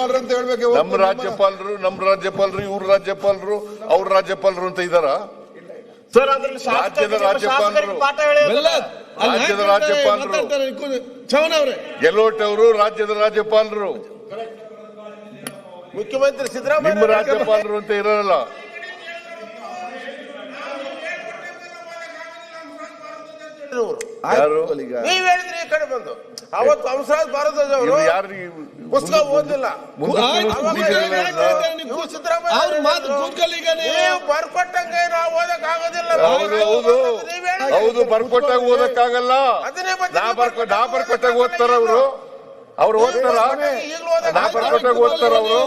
ರಾಜ್ಯಪಾಲರು ಅಂತ ಹೇಳ್ಬೇಕು. ನಮ್ಮ ರಾಜ್ಯಪಾಲರು ಇವ್ರ ರಾಜ್ಯಪಾಲರು ಅವ್ರ ರಾಜ್ಯಪಾಲರು ಅಂತ ಇದ್ದಾರ? ರಾಜ್ಯದ ರಾಜ್ಯಪಾಲರು ಗೆಲೋಟ್ ಅವರು ರಾಜ್ಯದ ರಾಜ್ಯಪಾಲರು, ಮುಖ್ಯಮಂತ್ರಿ ಸಿದ್ದರಾಮಯ್ಯ ನಿಮ್ಮ ರಾಜ್ಯಪಾಲರು ಅಂತ ಇರಲ್ಲ. ನೀವ್ ಹೇಳಿದ್ರಿ ಈ ಕಡೆ ಬಂದು ಅವತ್ತು ಹಂಸರಾಜ್ ಭಾರದ್ವಾಜ್ ಅವರು ಪುಸ್ತಕ ಓದಿಲ್ಲ, ಬರ್ಕೊಟ್ಟಂಗೆ ನಾವು ಓದಕ್ ಆಗೋದಿಲ್ಲ. ಹೌದು, ಬರ್ಕೊಟ್ಟಾಗ ಓದಕ್ಕಾಗಲ್ಲ. ನಾ ಬರ್ಕೊಟ್ಟಾಗ ಓದ್ತಾರ ಅವ್ರು ಓದ್ತಾರ? ನಾ ಬರ್ಕೊಟ್ಟಾಗ ಓದ್ತಾರ ಅವರು?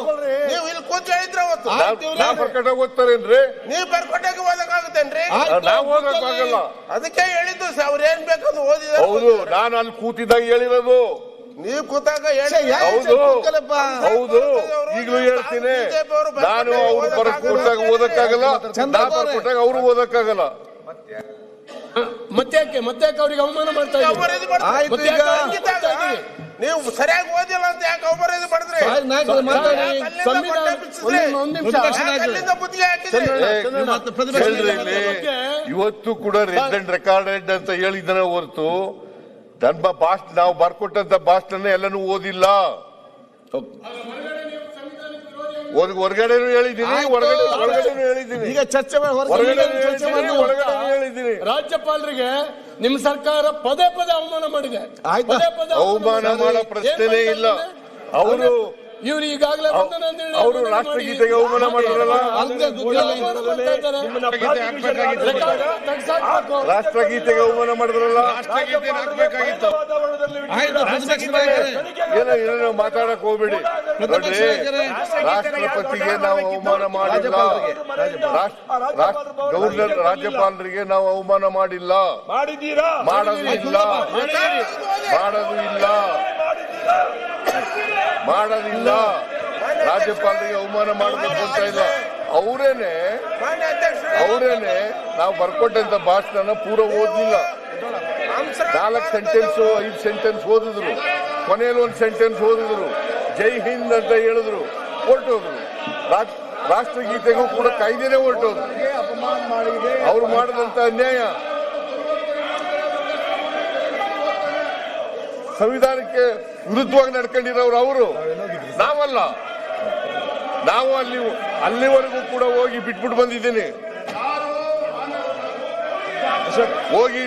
ನೀವು ಇಲ್ಲಿ ಕೂತು ಹೇಳಿದ್ರೆ ನಾ ಬರ್ಕೊಟ್ಟಾಗ ಓದ್ತಾರೇನ್ರಿ? ನೀವು ಬರ್ಕೊಟ್ಟಾಗ ಓದಕ್ಕಾಗುತ್ತೇನ್ರಿ? ನಾವು ಓದಕ್ಕಾಗಲ್ಲ. ಅದಕ್ಕೆ ಹೇಳಿದ್ದು ಅವ್ರ ಏನ್ ಬೇಕದು ಓದಿದ. ಹೌದು, ನಾನು ಅಲ್ಲಿ ಕೂತಿದ್ದಾಗ ಹೇಳಿರೋದು. ನೀವು ಕೂತಾಗ ಹೌದು, ಈಗಲೂ ಹೇಳ್ತೀನಿ. ನಾನು ಅವ್ರು ಬರ್ಕೊಟ್ಟಾಗ ಓದಕ್ಕಾಗಲ್ಲ, ನಾ ಬರ್ಕೊಟ್ಟಾಗ ಅವ್ರು ಓದಕ್ಕಾಗಲ್ಲ. ಮತ್ತೆ ಅವ್ರಿಗೆ ಅವಮಾನ ಮಾಡ್ತಾ ನೀವು ಸರಿಯಾಗಿ ಓದಿಲ್ಲ ಅಂತ ಯಾಕೆ ಅವಮಾನ ಮಾಡಿದ್ರಿ? ಇವತ್ತು ಕೂಡ ರೆಡ್ ಅಂಡ್ ರೆಕಾರ್ಡೆಡ್ ಅಂತ ಹೇಳಿದ್ದಾನೆ ಹೊರತು ನನ್ನ ಭಾಷಣ, ನಾವು ಬರ್ಕೊಟ್ಟಂತ ಭಾಷಣ ಎಲ್ಲನೂ ಓದಿಲ್ಲ. ಹೊರಗಡೆನೂ ಹೇಳಿದ್ದೀನಿ, ಒಳಗಡೆನೂ ಹೇಳಿದ್ದೀನಿ. ಈಗ ಚರ್ಚೆ ಹೇಳಿದ್ದೀನಿ. ರಾಜ್ಯಪಾಲರಿಗೆ ನಿಮ್ಮ ಸರ್ಕಾರ ಪದೇ ಅವಮಾನ ಮಾಡಿದೆ. ಅವಮಾನ ಮಾಡೋ ಪ್ರಶ್ನೆನೇ ಇಲ್ಲ. ಅವರು ಇವ್ರು ಈಗಾಗಲೇ ಅವರು ರಾಷ್ಟ್ರಗೀತೆಗೆ ಅವಮಾನ ಮಾಡಿದ್ರಲ್ಲ, ರಾಷ್ಟ್ರಗೀತೆಗೆ ಅವಮಾನ ಮಾಡಿದ್ರಲ್ಲ, ಏನೇನೋ ಮಾತಾಡಕ್ ಹೋಗ್ಬೇಡಿ. ರಾಷ್ಟ್ರಪತಿಗೆ ನಾವು ಅವಮಾನ ಮಾಡಿಲ್ಲ, ಗವರ್ನರ್ ರಾಜ್ಯಪಾಲರಿಗೆ ನಾವು ಅವಮಾನ ಮಾಡಿಲ್ಲ, ಮಾಡೋದು ಇಲ್ಲ. ರಾಜ್ಯಪಾಲರಿಗೆ ಅವಮಾನ ಮಾಡಬೇಕು ಅಂತ ಇಲ್ಲ. ಅವರೇನೆ ನಾವು ಬರ್ಕೊಟ್ಟಂತ ಭಾಷಣ ಪೂರ ಓದ್ಲಿಲ್ಲ. 4 ಸೆಂಟೆನ್ಸ್ 5 ಸೆಂಟೆನ್ಸ್ ಓದಿದ್ರು, ಕೊನೆಯಲ್ಲಿ 1 ಸೆಂಟೆನ್ಸ್ ಓದಿದ್ರು, ಜೈ ಹಿಂದ್ ಅಂತ ಹೇಳಿದ್ರು, ಹೊರಟೋದ್ರು. ರಾಷ್ಟ್ರಗೀತೆಗೂ ಕೂಡ ಕಾಯ್ದೆನೇ ಹೊರಟೋದ್ರು. ಅವ್ರು ಮಾಡಿದಂತ ಅನ್ಯಾಯ. ಸಂವಿಧಾನಕ್ಕೆ ವಿರುದ್ಧವಾಗಿ ನಡ್ಕೊಂಡಿರೋರು ಅವರು, ನಾವಲ್ಲ. ನಾವು ಅಲ್ಲಿವರೆಗೂ ಕೂಡ ಹೋಗಿ ಬಿಟ್ಬಿಟ್ಟು ಬಂದಿದ್ದೀನಿ. ಹೋಗಿ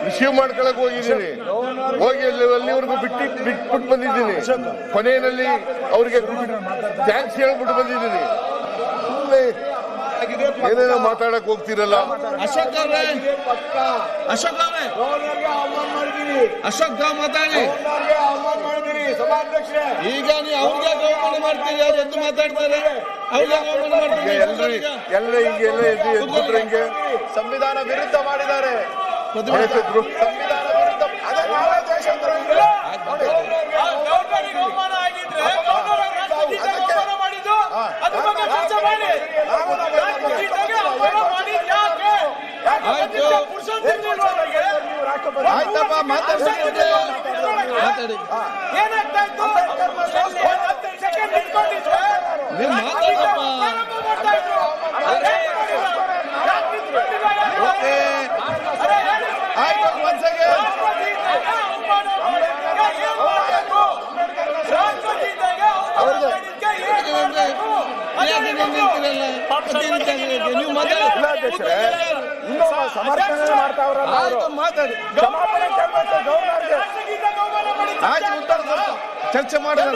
ರಿಸೀವ್ ಮಾಡ್ಕೊಳಕ್ ಹೋಗಿದ್ದೀನಿ, ಹೋಗಿ ಅಲ್ಲಿವರೆಗೂ ಬಿಟ್ಬಿಟ್ಟು ಬಂದಿದ್ದೀನಿ. ಕೊನೆಯಲ್ಲಿ ಅವ್ರಿಗೆ ಥ್ಯಾಂಕ್ಸ್ ಹೇಳ್ಬಿಟ್ಟು ಬಂದಿದ್ದೀನಿ. ಏನೇನೋ ಮಾತಾಡಕ್ ಹೋಗ್ತಿರಲ್ಲ. ಅಶೋಕ್ ಮಾತಾಡಿ. ಈಗ ನೀವು ಅವ್ರಿಗೆ ಅವಮಾನ ಮಾಡ್ತೀರಿ, ಅವ್ರು ಎದ್ದು ಮಾತಾಡ್ತಾರೆ. ಎಲ್ಲ ಹಿಂಗೆಲ್ಲ ಎದ್ಬಿಟ್ರೆ ಹಿಂಗೆ ಸಂವಿಧಾನ ವಿರುದ್ಧ ಮಾಡಿದ್ದಾರೆ. ಆಯ್ತಪ್ಪ, ಮಾತಾಡಿ. ನೀವು ಮಾತಾಡಪ್ಪ. ಆಯ್ತು, ಒಂದ್ಸಗೆ ನೀವು ಸಮರ್ಥನೆ ಮಾಡ್ತಾವ್ರ. ಮಾತಾಡಿ. ಆಯ್ತು, ಉತ್ತರ ಚರ್ಚೆ ಮಾಡೋಣ.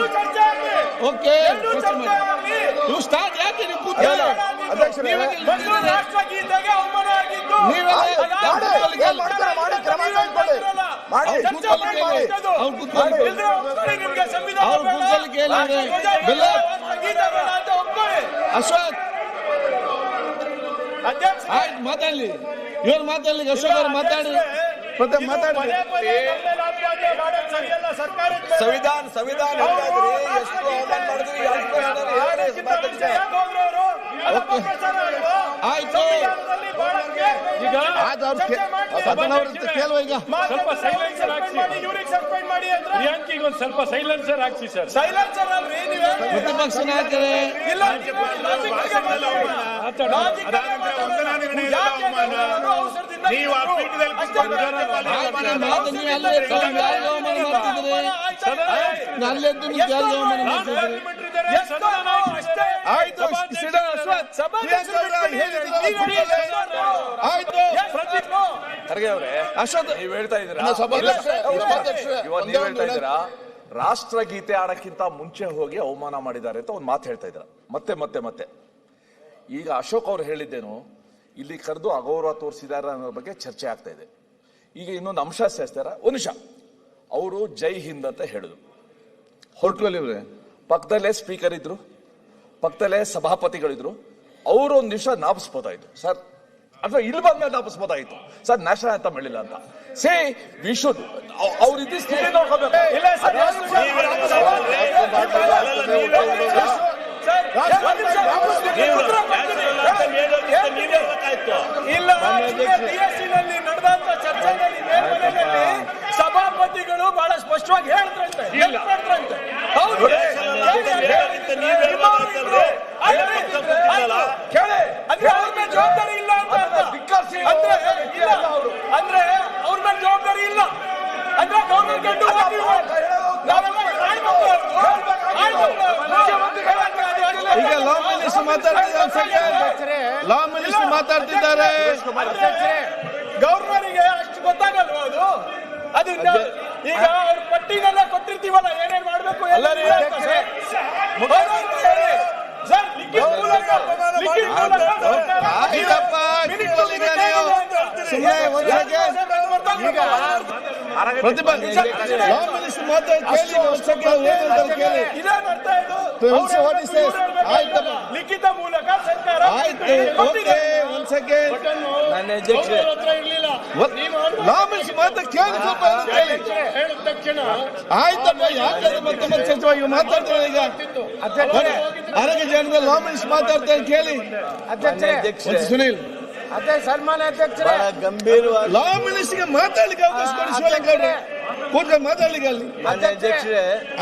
ಓಕೆ, ನೀವು ಸ್ಟಾರ್ಟ್ ಯಾಕೆ ನೀವು ಕೂತ್ಕೊಳ್ಳಿ. ರಾಷ್ಟ್ರಗೀತೆಗೆ ಅವಮಾನ ಆಗಿದ್ದು ಅಶೋಕ್ ಆಯ್ತು, ಮಾತಾಡ್ಲಿ. ಇವ್ರು ಮಾತಾಡ್ಲಿ, ಅಶೋಕ್ ಅವ್ರು ಮಾತಾಡಿ. ಸಂವಿಧಾನ ಆಯ್ತು. ಕೇಳುವ ಈಗ ಸ್ವಲ್ಪ ಸೈಲೆನ್ಸರ್ ಹಾಕ್ಸಿ ಇವ್ರಿಗೆ ಸಸ್ಪೆಂಡ್ ಮಾಡಿ ಅಂದ್ರೆ ಪ್ರಿಯಾಂಕಿಗೆ ಒಂದು ಸ್ವಲ್ಪ ಸೈಲೆನ್ಸರ್ ಹಾಕ್ಸಿ ಸರ್. ಸೈಲೆನ್ಸರ್ ಅಲ್ರಿ ನೀವೇ ಪ್ರತಿಪಕ್ಷ ನಾಯಕರೇ ಇಲ್ಲ ಖರ್ಗೆ ಅವರೇ, ನೀವ್ ಹೇಳ್ತಾ ಇದ್ದೀರಾ ರಾಷ್ಟ್ರಗೀತೆ ಆಡಕ್ಕಿಂತ ಮುಂಚೆ ಹೋಗಿ ಅವಮಾನ ಮಾಡಿದ್ದಾರೆ ಅಂತ ಒಂದು ಮಾತು ಹೇಳ್ತಾ ಇದ್ದೀರಾ ಮತ್ತೆ. ಈಗ ಅಶೋಕ್ ಅವ್ರು ಹೇಳಿದ್ದೇನು, ಇಲ್ಲಿ ಕರೆದು ಅಗೌರವ ತೋರಿಸಿದ್ದಾರೆ ಅನ್ನೋ ಬಗ್ಗೆ ಚರ್ಚೆ ಆಗ್ತಾ ಇದೆ. ಈಗ ಇನ್ನೊಂದು ಅಂಶ ಸೇರಿಸ್ತಾರ, ಒಂದು ನಿಮಿಷ. ಅವರು ಜೈ ಹಿಂದ್ ಅಂತ ಹೇಳಿದ್ರು, ಹೊರಟುವಲ್ಲಿ ಇವ್ರೆ ಪಕ್ಕದಲ್ಲೇ ಸ್ಪೀಕರ್ ಇದ್ರು, ಪಕ್ಕದಲ್ಲೇ ಸಭಾಪತಿಗಳಿದ್ರು. ಅವರು ಒಂದು ನಿಮಿಷ ನಾಪಿಸ್ಬೋದಾಯ್ತು ಸರ್, ಅಥವಾ ಇಲ್ಲಿ ಬಂದ್ಮೇಲೆ ನಾಪಿಸ್ಬೋದಾಯ್ತು ಸರ್, ನ್ಯಾಷನಲ್ ಅಂತ ಹೇಳಿಲ್ಲ ಅಂತ. ಸೇ ವಿ ಶುಡ್ ಅವ್ರು ಇದ್ದು ಸ್ಥಿತಿ ನೋಡ್ಕೋಬೇಕು. ಇಲ್ಲ, ನಲ್ಲಿ ನಡೆದಂತ ಚರ್ಚೆಯಲ್ಲಿ ಮೇಲ್ಮನೆಯಲ್ಲಿ ಸಭಾಪತಿಗಳು ಬಹಳ ಸ್ಪಷ್ಟವಾಗಿ ಹೇಳಿದ್ರಂತೆ. ಹೌದು, ಅಂದ್ರೆ ಅವ್ರ ಮೇಲೆ ಜವಾಬ್ದಾರಿ ಇಲ್ಲ ಅಂತ ಅಂದ್ರೆ ಅವ್ರ ಮೇಲೆ ಜವಾಬ್ದಾರಿ ಇಲ್ಲ ಅಂದ್ರೆ ಗೌರ್ಮೆಂಟ್ ಈಗ ಲಾ ಮಿನಿಸ್ಟರ್ ಮಾತಾಡ್ತಿದ್ದಾರೆ. ಗವರ್ನರಿಗೆ ಅಷ್ಟು ಗೊತ್ತಾಗಲ್ವಾ ಅದು? ಅದರಿಂದ ಈಗ ಅವ್ರ ಪಟ್ಟಿನೆಲ್ಲ ಕೊಟ್ಟಿರ್ತೀವಲ್ಲ, ಏನೇನ್ ಮಾಡ್ಬೇಕು ಲಿಖಿತ ಮೂಲಕ ಸರ್ಕಾರ ಹೇಳಿದ ತಕ್ಷಣ ಆಯ್ತಪ್ಪ, ಯಾಕೆ ಮತ್ತೆ ಚರ್ಚೆವಾಗಿ ಮಾತಾಡ್ತಾರೆ. ಈಗ ಆರೋಗ್ಯ ಜನರಲ್ಲಿ ಲಾ ಮಿನಿಸ್ಟರ್ ಮಾತಾಡ್ತಾರೆ ಕೇಳಿ. ಸುನೀಲ್ ಸನ್ಮಾನ್ಯ ಅಧ್ಯಕ್ಷರೇ, ಗಂಭೀರವಾಗಿ ಲಾ ಮಿನಿಸ್ಟರ್ಗೆ ಮಾತಾಡ್ಲಿಕ್ಕೆ ಅವಕಾಶ ಕೊಡಿ. ಶಿವಲಿಂಗೌಡ್ರೆ ಕೂತ್ಕೊಂಡು ಮಾತಾಡ್ಲಿಕ್ಕೆ ಅಲ್ಲಿ.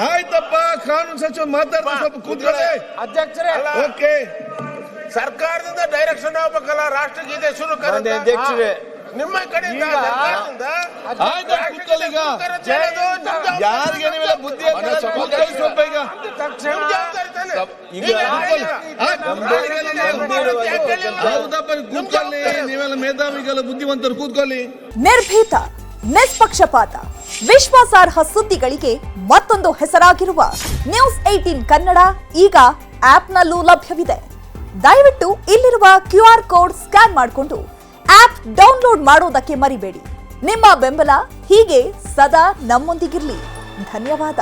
ಆಯ್ತಪ್ಪ, ಕಾನೂನು ಸಚಿವ ಮಾತಾಡ್ತಾರೆ, ಸ್ವಲ್ಪ ಕೂತ್ಕೊಳ್ಳಿ ಅಧ್ಯಕ್ಷರೇ. ಓಕೆ, ಸರ್ಕಾರದಿಂದ ಡೈರೆಕ್ಷನ್ ಹೋಗ್ಬೇಕಲ್ಲ, ರಾಷ್ಟ್ರಗೀತೆ ಶುರು ಅಧ್ಯಕ್ಷರೇ ನಿಮ್ಮ ಕಡೆಯಿಂದ ಆಯ್ತು, ಕೂತ್ಕೊಳ್ಳಿ. ಈಗ ಯಾರಿಗೆ ನೀವೆಲ್ಲ ಬುದ್ಧಿ ಸ್ವಲ್ಪ ಕೂತ್ಕೊಳ್ಳಿ. ನೀವೆಲ್ಲ ಮೇಧಾವಿಗಳು, ಬುದ್ಧಿವಂತರು, ಕೂತ್ಕೊಳ್ಳಿ. ನಿರ್ಭೀತ, ನಿಷ್ಪಕ್ಷಪಾತ, ವಿಶ್ವಾಸಾರ್ಹ ಸುದ್ದಿಗಳಿಗೆ ಮತ್ತೊಂದು ಹೆಸರಾಗಿರುವ ನ್ಯೂಸ್ 18 ಕನ್ನಡ ಈಗ ಆಪ್ನಲ್ಲೂ ಲಭ್ಯವಿದೆ. ದಯವಿಟ್ಟು ಇಲ್ಲಿರುವ QR ಕೋಡ್ ಸ್ಕ್ಯಾನ್ ಮಾಡಿಕೊಂಡು ಆಪ್ ಡೌನ್ಲೋಡ್ ಮಾಡೋದಕ್ಕೆ ಮರಿಬೇಡಿ. ನಿಮ್ಮ ಬೆಂಬಲ ಹೀಗೆ ಸದಾ ನಮ್ಮೊಂದಿಗಿರಲಿ. ಧನ್ಯವಾದ.